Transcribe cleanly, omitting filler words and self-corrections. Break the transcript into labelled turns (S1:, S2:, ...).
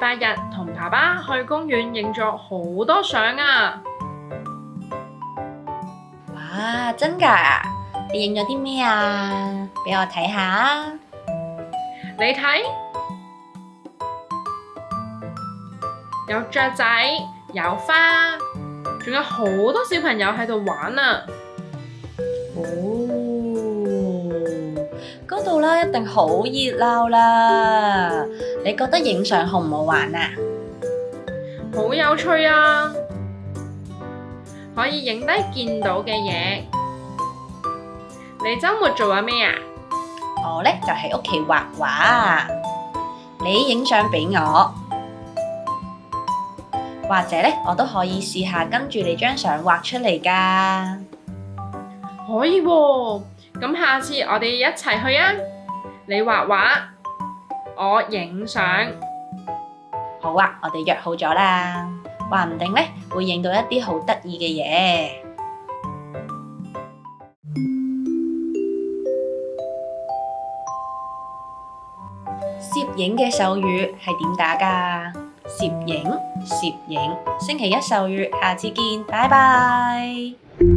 S1: 8日同爸爸去公園影咗好多相啊！
S2: 哇，真㗎？你影咗啲咩啊？俾我睇下啊！
S1: 你睇，有雀仔，有花，仲有好多小朋友喺度玩啊！
S2: 哦，嗰度啦一定好熱鬧啦！你覺得影相好唔好玩啊？
S1: 好有趣啊！可以影低見到嘅嘢。你週末做咗咩啊？
S2: 我呢就喺屋企畫畫，你影相俾我，或者呢我都可以試下跟住你張相畫出嚟㗎。
S1: 可以喎，咁下次我哋一齊去啊！你畫畫，我影相。
S2: 好啊，我哋約好咗啦，話唔定呢會影到一啲好得意嘅嘢。攝影嘅手語係點打㗎？攝影，攝影，星期一手語，下次見，拜拜。